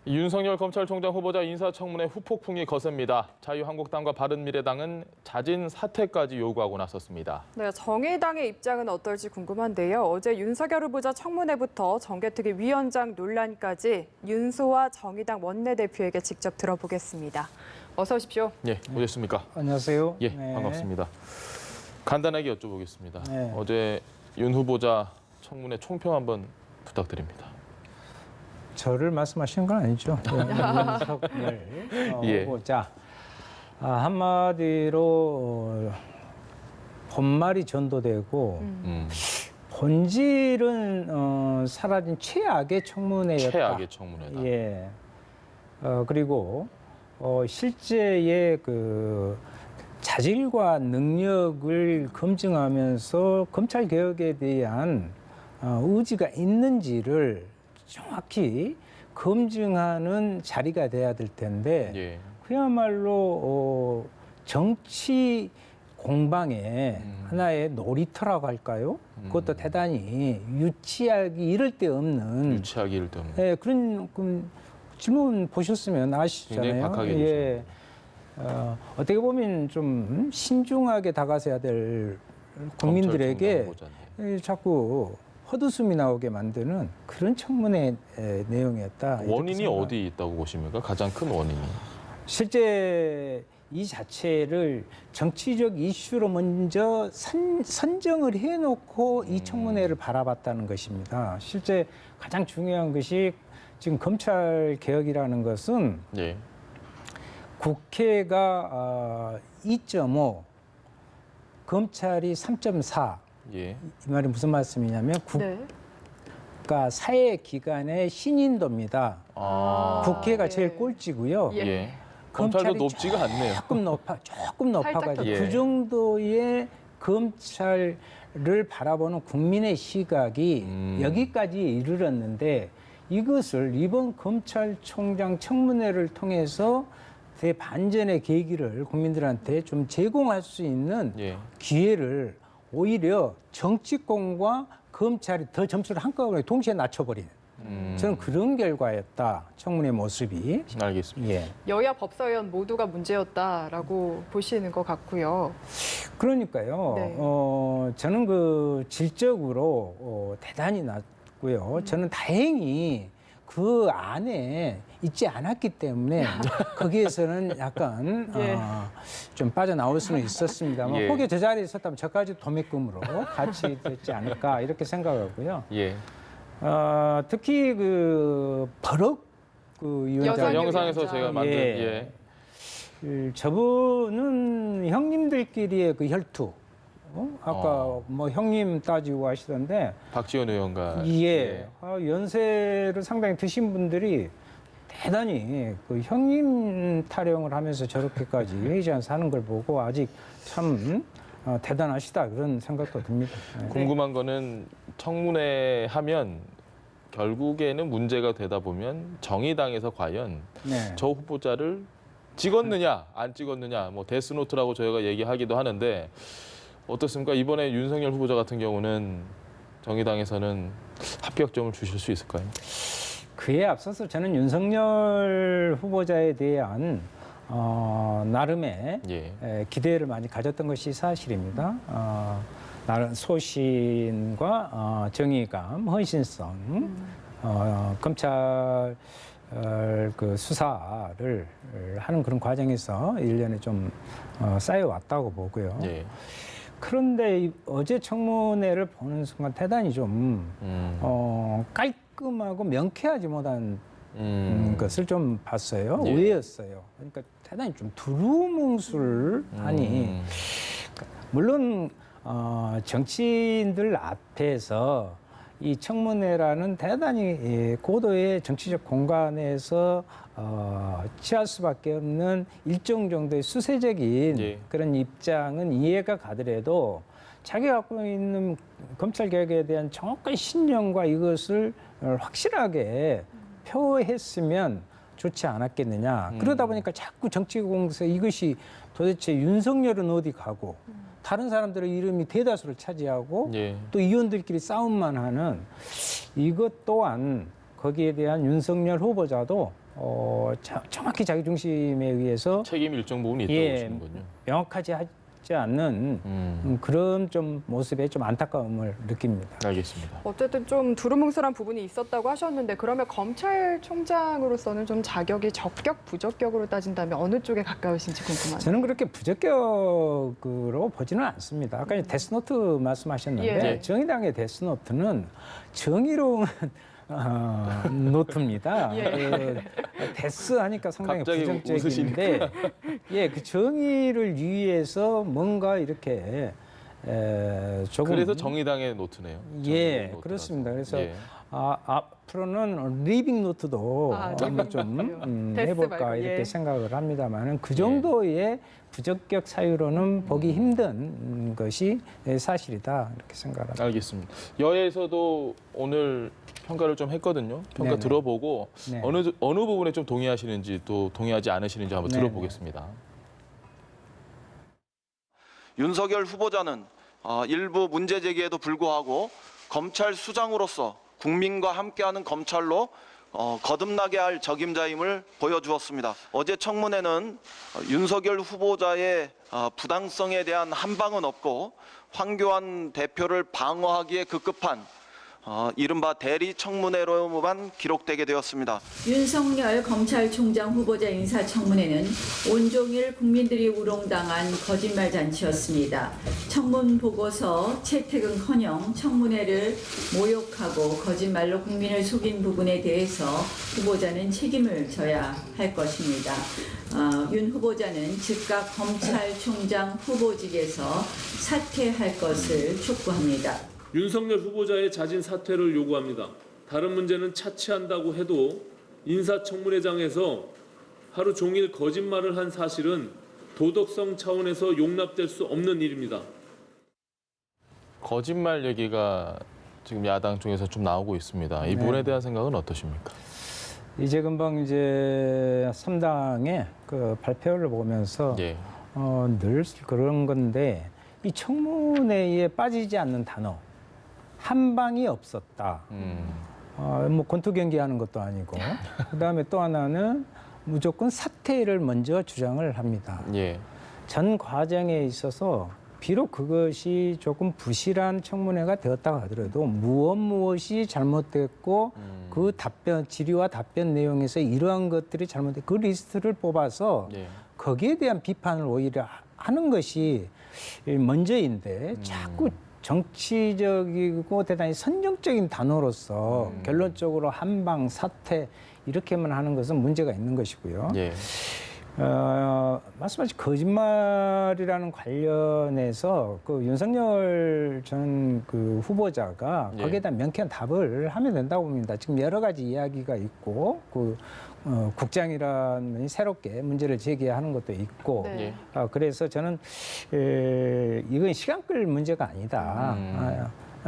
윤석열 검찰총장 후보자 인사청문회 후폭풍이 거셉니다. 자유한국당과 바른미래당은 자진 사퇴까지 요구하고 나섰습니다. 네, 정의당의 입장은 어떨지 궁금한데요. 어제 윤석열 후보자 청문회부터 정개특위 위원장 논란까지 윤소와 정의당 원내대표에게 직접 들어보겠습니다. 어서 오십시오. 예, 오셨습니까? 안녕하세요. 예, 네. 반갑습니다. 간단하게 여쭤보겠습니다. 네. 어제 윤 후보자 청문회 총평 한번 부탁드립니다. 저를 말씀하시는 건 아니죠. 윤석열 예. 후보자. 한마디로 본말이 전도되고 본질은 사라진 최악의 청문회였다. 최악의 청문회다. 예. 그리고 실제의 그 자질과 능력을 검증하면서 검찰 개혁에 대한 의지가 있는지를 정확히 검증하는 자리가 돼야 될 텐데 예. 그야말로 정치 공방의 하나의 놀이터라고 할까요? 그것도 대단히 유치하기 이를 데 없는 유치하기 이를 데 없는. 예, 그런 질문 보셨으면 굉장히 아시잖아요. 박하게 예. 어떻게 보면 좀 신중하게 다가서야 될 국민들에게 자꾸 헛웃음이 나오게 만드는 그런 청문회 내용이었다. 원인이 어디 있다고 보십니까? 가장 큰 원인이. 실제 이 자체를 정치적 이슈로 먼저 선정을 해놓고 이 청문회를 바라봤다는 것입니다. 실제 가장 중요한 것이 지금 검찰 개혁이라는 것은 예. 국회가 2.5, 검찰이 3.4. 예. 이 말이 무슨 말씀이냐면 국가 사회기관의 신인도입니다. 국회가 제일 꼴찌고요. 예. 검찰도 높지가 않네요. 조금 높아가지고 예. 그 정도의 검찰을 바라보는 국민의 시각이 여기까지 이르렀는데 이것을 이번 검찰총장 청문회를 통해서 대반전의 계기를 국민들한테 좀 제공할 수 있는 예. 기회를 오히려 정치권과 검찰이 더 점수를 한꺼번에 동시에 낮춰버리는 저는 그런 결과였다. 청문회 모습이. 알겠습니다. 예. 여야 법사위원 모두가 문제였다라고 보시는 것 같고요. 그러니까요. 네. 저는 그 질적으로 대단히 낮고요. 저는 다행히 그 안에 있지 않았기 때문에 거기에서는 약간 예. 좀 빠져나올 수는 있었습니다만 예. 혹여 저 자리에 있었다면 저까지 도매금으로 같이 됐지 않을까 이렇게 생각하고요. 예. 특히 그 버럭 그 위원장 영상에서 위원장. 제가 만든 예. 저분은 형님들끼리의 그 혈투. 아까 뭐 형님 따지고 하시던데 박지원 의원과 예. 연세를 상당히 드신 분들이 대단히 그 형님 타령을 하면서 저렇게까지 회의장 사는 걸 보고 아직 참 대단하시다 그런 생각도 듭니다. 네. 궁금한 거는 청문회 하면 결국에는 문제가 되다 보면 정의당에서 과연 네. 저 후보자를 찍었느냐 안 찍었느냐 뭐 데스노트라고 저희가 얘기하기도 하는데 어떻습니까? 이번에 윤석열 후보자 같은 경우는 정의당에서는 합격점을 주실 수 있을까요? 그에 앞서서 저는 윤석열 후보자에 대한 나름의 예. 기대를 많이 가졌던 것이 사실입니다. 나름 소신과 정의감, 헌신성, 검찰 그 수사를 하는 그런 과정에서 일련에 좀 쌓여왔다고 보고요. 예. 그런데 어제 청문회를 보는 순간 대단히 좀 깔끔하고 명쾌하지 못한 것을 좀 봤어요. 예. 의외였어요. 그러니까 대단히 좀 두루뭉술하니 물론 정치인들 앞에서 이 청문회라는 대단히 고도의 정치적 공간에서 취할 수밖에 없는 일정 정도의 수세적인 예. 그런 입장은 이해가 가더라도 자기가 갖고 있는 검찰 개혁에 대한 정확한 신념과 이것을 확실하게 표했으면 좋지 않았겠느냐. 그러다 보니까 자꾸 정치 공세 이것이 도대체 윤석열은 어디 가고 다른 사람들의 이름이 대다수를 차지하고 예. 또 의원들끼리 싸움만 하는 이것 또한 거기에 대한 윤석열 후보자도 정확히 자기 중심에 의해서 책임 일정 부분이 있다고 보시는군요. 명확하지 하지 않는 그런 좀 모습에 좀 안타까움을 느낍니다. 알겠습니다. 어쨌든 좀 두루뭉술한 부분이 있었다고 하셨는데 그러면 검찰총장으로서는 좀 자격이 적격, 부적격으로 따진다면 어느 쪽에 가까우신지 궁금하네요. 저는 그렇게 부적격으로 보지는 않습니다. 아까 데스노트 말씀하셨는데 예. 정의당의 데스노트는 정의로운 노트입니다. 예. 데스 하니까 상당히 갑자기 부정적인데, 예, 그 정의를 위해서 뭔가 이렇게 조금 그래서 정의당의 노트네요. 예, 정의당 노트라서. 그렇습니다. 그래서 예. 앞으로는 리빙 노트도 한번 좀 데스 해볼까 말고, 이렇게 예. 생각을 합니다만은 그 정도의 부적격 사유로는 보기 힘든 것이 사실이다 이렇게 생각합니다. 알겠습니다. 여에서도 오늘 평가를 좀 했거든요. 평가 네네. 들어보고 네. 어느 부분에 좀 동의하시는지 또 동의하지 않으시는지 한번 네네. 들어보겠습니다. 윤석열 후보자는 일부 문제 제기에도 불구하고 검찰 수장으로서 국민과 함께하는 검찰로 거듭나게 할 적임자임을 보여주었습니다. 어제 청문회는 윤석열 후보자의 부당성에 대한 한방은 없고 황교안 대표를 방어하기에 급급한 이른바 대리 청문회로만 기록되게 되었습니다. 윤석열 검찰총장 후보자 인사청문회는 온종일 국민들이 우롱당한 거짓말 잔치였습니다. 청문 보고서 채택은커녕 청문회를 모욕하고 거짓말로 국민을 속인 부분에 대해서 후보자는 책임을 져야 할 것입니다. 윤 후보자는 즉각 검찰총장 후보직에서 사퇴할 것을 촉구합니다. 윤석열 후보자의 자진 사퇴를 요구합니다. 다른 문제는 차치한다고 해도 인사청문회장에서 하루 종일 거짓말을 한 사실은 도덕성 차원에서 용납될 수 없는 일입니다. 거짓말 얘기가 지금 야당 쪽에서 좀 나오고 있습니다. 이 부분에 네. 대한 생각은 어떠십니까? 이제 금방 이제 3당의 그 발표를 보면서 예. 늘 그런 건데 이 청문회에 빠지지 않는 단어 한 방이 없었다. 뭐 권투 경기하는 것도 아니고 그다음에 또 하나는 무조건 사퇴를 먼저 주장을 합니다. 예. 전 과정에 있어서 비록 그것이 조금 부실한 청문회가 되었다고 하더라도 무엇이 잘못됐고 그 답변 질의와 답변 내용에서 이러한 것들이 잘못됐고 그 리스트를 뽑아서 예. 거기에 대한 비판을 오히려 하는 것이 먼저인데 자꾸 정치적이고 대단히 선정적인 단어로서 결론적으로 한방 사퇴 이렇게만 하는 것은 문제가 있는 것이고요. 예. 말씀하신 거짓말이라는 관련해서 그 윤석열 전 그 후보자가 예. 거기에 대한 명쾌한 답을 하면 된다고 봅니다. 지금 여러 가지 이야기가 있고 그 국장이라는 분이 새롭게 문제를 제기하는 것도 있고 네. 그래서 저는 이건 시간 끌 문제가 아니다.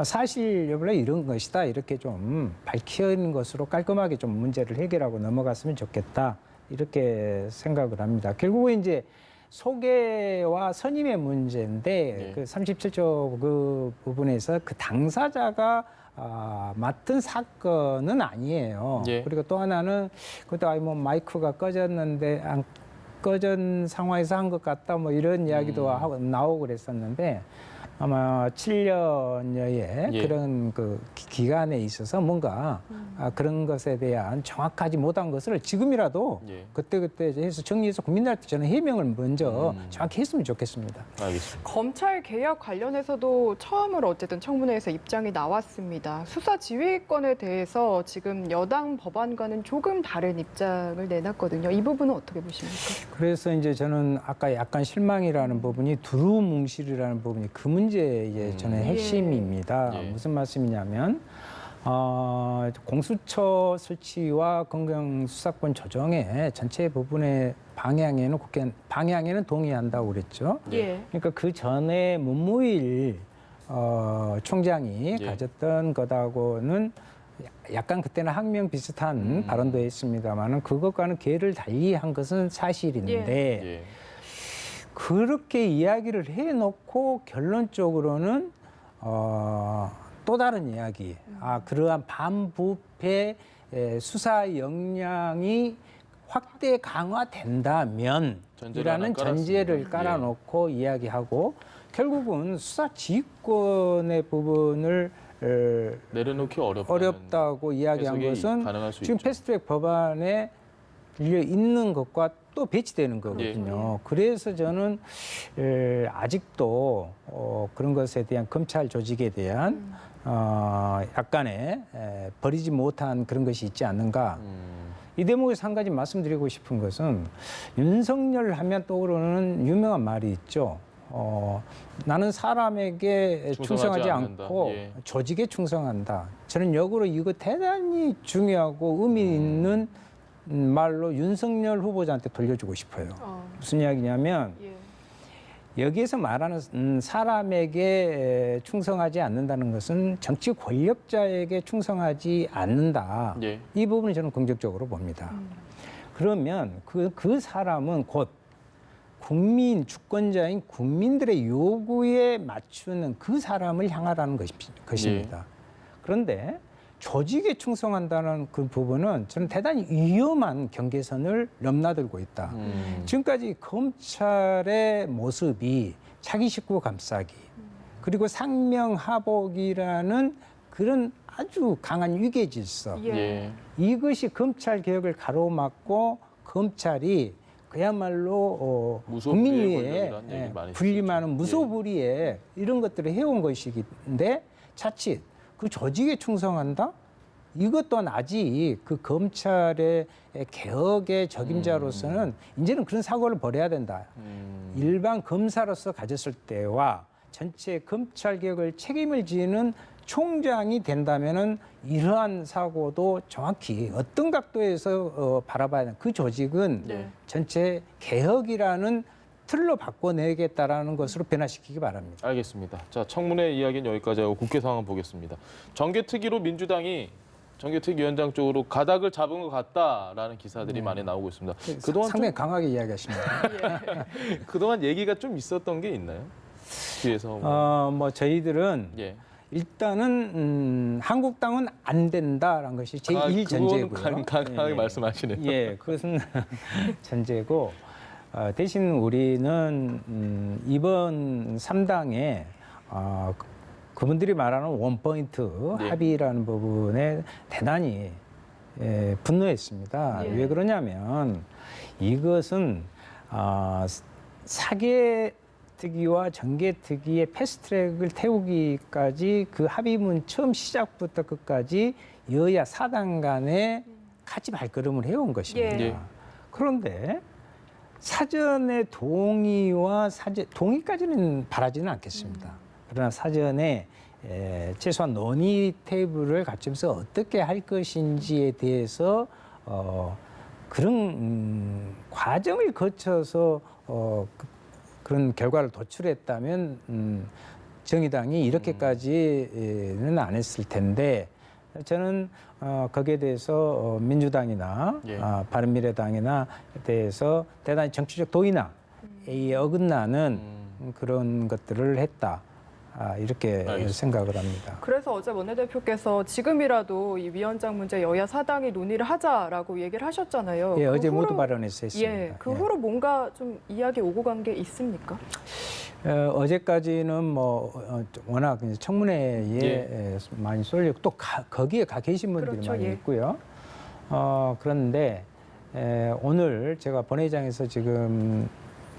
사실 여부에 이런 것이다 이렇게 좀 밝히는 것으로 깔끔하게 좀 문제를 해결하고 넘어갔으면 좋겠다 이렇게 생각을 합니다. 결국은 이제 소개와 선임의 문제인데 네. 그 37조 그 부분에서 그 당사자가 맡은 사건은 아니에요. 예. 그리고 또 하나는 그것도 뭐 마이크가 꺼졌는데 안 꺼진 상황에서 한 것 같다 뭐 이런 이야기도 하고 나오고 그랬었는데 아마 7년여의 예. 그런 그 기간에 있어서 뭔가 그런 것에 대한 정확하지 못한 것을 지금이라도 예. 그때 해서 정리해서 국민들한테 저는 해명을 먼저 정확히 했으면 좋겠습니다. 알겠습니다. 검찰 개혁 관련해서도 처음으로 어쨌든 청문회에서 입장이 나왔습니다. 수사 지휘권에 대해서 지금 여당 법안과는 조금 다른 입장을 내놨거든요. 이 부분은 어떻게 보십니까? 그래서 이제 저는 아까 약간 실망이라는 부분이 두루뭉실이라는 부분이 그 문제의 저는 핵심입니다. 예. 무슨 말씀이냐면 공수처 설치와 검경수사권 조정의 전체 부분의 방향에는 동의한다고 그랬죠. 예. 그러니까 그 전에 문무일 총장이 예. 가졌던 것하고는 약간 그때는 항명 비슷한 발언도 했습니다만은 그것과는 궤를 달리한 것은 사실인데 예. 그렇게 이야기를 해놓고 결론적으로는 또 다른 이야기. 그러한 반부패 수사 역량이 확대 강화된다면 전제를 하나 이라는 전제를 깔았습니다. 깔아놓고 이야기하고 결국은 수사 지휘권의 부분을 내려놓기 어렵다고 이야기한 해석이 것은 가능할 수 지금 있죠. 패스트트랙 법안에 밀려 있는 것과 또 배치되는 거거든요. 그래서 저는 아직도 그런 것에 대한 검찰 조직에 대한 약간의 버리지 못한 그런 것이 있지 않는가. 이 대목에서 한 가지 말씀드리고 싶은 것은 윤석열 하면 떠오르는 유명한 말이 있죠. 나는 사람에게 충성하지 않는다. 않고 예. 조직에 충성한다. 저는 역으로 이거 대단히 중요하고 의미 있는 말로 윤석열 후보자한테 돌려주고 싶어요. 무슨 이야기냐면 예. 여기에서 말하는 사람에게 충성하지 않는다는 것은 정치 권력자에게 충성하지 않는다. 예. 이 부분을 저는 긍정적으로 봅니다. 그러면 그 사람은 곧 국민, 주권자인 국민들의 요구에 맞추는 그 사람을 향하라는 것입니다. 그런데 조직에 충성한다는 그 부분은 저는 대단히 위험한 경계선을 넘나들고 있다. 지금까지 검찰의 모습이 차기 식구 감싸기 그리고 상명하복이라는 그런 아주 강한 위계 질서 예. 이것이 검찰 개혁을 가로막고 검찰이 그야말로 국민 무소불위의 위에 권력이라는 얘기 많이 군림하는 했었죠. 무소불위에 이런 것들을 해온 것이긴데 자칫 그 조직에 충성한다? 이것 또한 아직 그 검찰의 개혁의 적임자로서는 이제는 그런 사고를 벌여야 된다. 일반 검사로서 가졌을 때와 전체 검찰 개혁을 책임을 지는 총장이 된다면은 이러한 사고도 정확히 어떤 각도에서 바라봐야 하는 그 조직은 네. 전체 개혁이라는 틀로 바꿔내겠다라는 것으로 변화시키기 바랍니다. 알겠습니다. 자, 청문회 이야기는 여기까지 하고 국회 상황 보겠습니다. 정개특위로 민주당이 정개특위 위원장 쪽으로 가닥을 잡은 것 같다라는 기사들이 많이 나오고 있습니다. 그동안 상당히 강하게 이야기하십니다. 그동안 얘기가 좀 있었던 게 있나요? 뒤에서 뭐 저희들은 예. 일단은 한국당은 안 된다라는 것이 제1 전제고요. 강하게 말씀하시네요. 예, 그것은 전제고 대신 우리는 이번 3당에 그분들이 말하는 원포인트 네. 합의라는 부분에 대단히 분노했습니다. 예. 왜 그러냐면 이것은 사개특위와 정개특위의 패스트트랙을 태우기까지 그 합의문 처음 시작부터 끝까지 여야 4당 간에 같이 발걸음을 해온 것입니다. 예. 그런데 사전의 동의와 동의까지는 바라지는 않겠습니다. 그러나 사전에 최소한 논의 테이블을 갖추면서 어떻게 할 것인지에 대해서 그런 과정을 거쳐서 그런 결과를 도출했다면 정의당이 이렇게까지는 안 했을 텐데 저는 거기에 대해서 민주당이나 예. 바른미래당이나 대해서 대단히 정치적 도의나 이 어긋나는 그런 것들을 했다. 이렇게 알겠습니다. 생각을 합니다. 그래서 어제 원내대표께서 지금이라도 이 위원장 문제 여야 사당이 논의를 하자라고 얘기를 하셨잖아요. 예, 그 어제 후로- 모두 발언해서 했습니다. 예, 그 예. 후로 뭔가 좀 이야기 오고 간 게 있습니까? 어제까지는 뭐 워낙 이제 청문회에 많이 쏠리고 또 거기에 가 계신 분들이 그렇죠, 많이 예. 있고요. 그런데 오늘 제가 본회의장에서 지금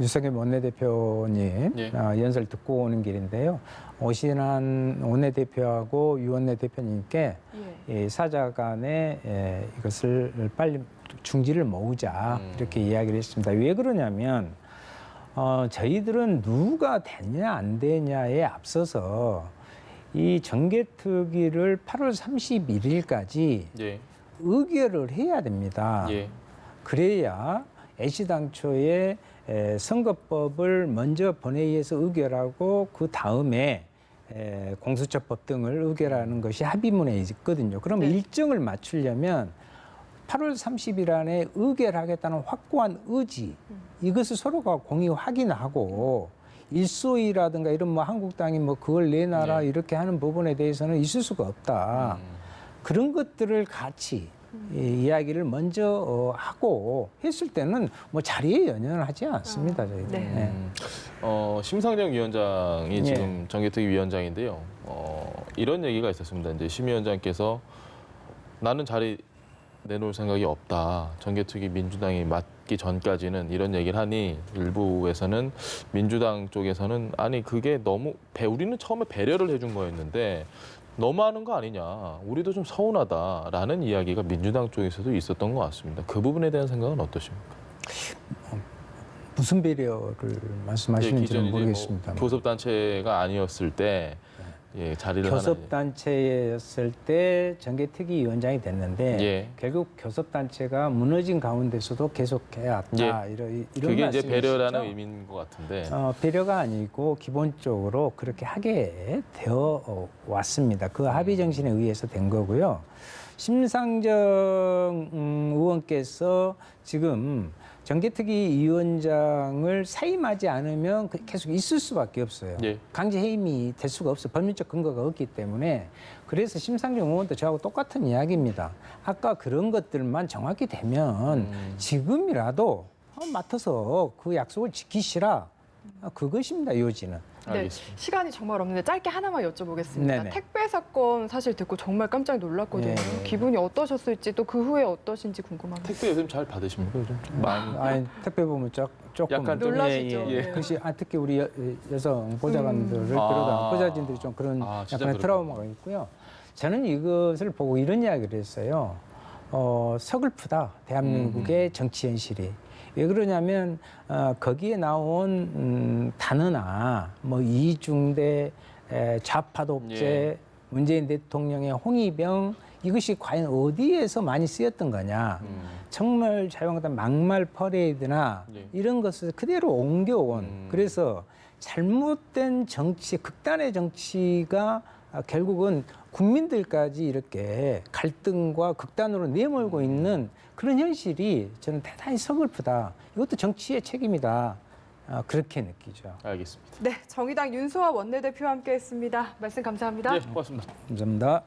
윤석열 원내대표님 예. 연설 듣고 오는 길인데요. 오신한 원내대표하고 유 원내대표님께 이 사자 간에 이것을 빨리 중지를 모으자 이렇게 이야기를 했습니다. 왜 그러냐면 저희들은 누가 되냐 안 되냐에 앞서서 이 정개특위를 8월 31일까지 예. 의결을 해야 됩니다. 예. 그래야 애시당초에 선거법을 먼저 본회의에서 의결하고 그 다음에 공수처법 등을 의결하는 것이 합의문에 있거든요. 그럼 네. 일정을 맞추려면 8월 30일 안에 의결하겠다는 확고한 의지 이것을 서로가 공의 확인하고 일소위라든가 이런 뭐 한국당이 뭐 그걸 내놔라 네. 이렇게 하는 부분에 대해서는 있을 수가 없다. 그런 것들을 같이 이 이야기를 먼저 하고 했을 때는 뭐 자리에 연연하지 않습니다. 저희들. 네. 네. 심상정 위원장이 예. 지금 정개특위 위원장인데요. 이런 얘기가 있었습니다. 이제 심 위원장께서 나는 자리 내놓을 생각이 없다. 정개특위 민주당이 맡기 전까지는 이런 얘기를 하니 일부에서는 민주당 쪽에서는 아니 그게 너무 우리는 처음에 배려를 해준 거였는데 너무하는 거 아니냐. 우리도 좀 서운하다라는 이야기가 민주당 쪽에서도 있었던 것 같습니다. 그 부분에 대한 생각은 어떠십니까? 무슨 배려를 말씀하시는지는 기존 모르겠습니다. 교섭단체가 아니었을 때 자리를 교섭단체였을 때 정개특위 위원장이 됐는데 예. 결국 교섭단체가 무너진 가운데서도 계속해왔다. 이런 그게 이제 말씀이시죠? 배려라는 의미인 것 같은데. 배려가 아니고 기본적으로 그렇게 하게 되어 왔습니다. 그 합의 정신에 의해서 된 거고요. 심상정 의원께서 지금 정개특위 위원장을 사임하지 않으면 계속 있을 수밖에 없어요. 예. 강제 해임이 될 수가 없어요. 법률적 근거가 없기 때문에. 그래서 심상정 의원도 저하고 똑같은 이야기입니다. 아까 그런 것들만 정확히 되면 지금이라도 맡아서 그 약속을 지키시라. 그것입니다. 요지는. 네, 알겠습니다. 시간이 정말 없는데 짧게 하나만 여쭤보겠습니다. 네네. 택배 사건 사실 듣고 정말 깜짝 놀랐거든요. 네. 기분이 어떠셨을지 또 그 후에 어떠신지 궁금합니다. 택배 요즘 잘 받으십니까? 요즘 좀 많이. 아니, 택배 보면 조금 약간 좀 놀라시죠? 예. 그것이 특히 우리 여성 보좌관들을 비롯한 보좌진들이 좀 그런 진짜 약간의 그렇군요. 트라우마가 있고요. 저는 이것을 보고 이런 이야기를 했어요. 서글프다. 대한민국의 정치 현실이. 왜 그러냐면 거기에 나온 단어나 뭐 이중대, 좌파 독재, 예. 문재인 대통령의 홍위병 이것이 과연 어디에서 많이 쓰였던 거냐. 정말 자유한국당 막말 퍼레이드나 예. 이런 것을 그대로 옮겨온. 그래서 잘못된 정치, 극단의 정치가 결국은 국민들까지 이렇게 갈등과 극단으로 내몰고 있는 그런 현실이 저는 대단히 서글프다. 이것도 정치의 책임이다. 그렇게 느끼죠. 알겠습니다. 네, 정의당 윤소아 원내대표와 함께했습니다. 말씀 감사합니다. 네, 고맙습니다. 감사합니다.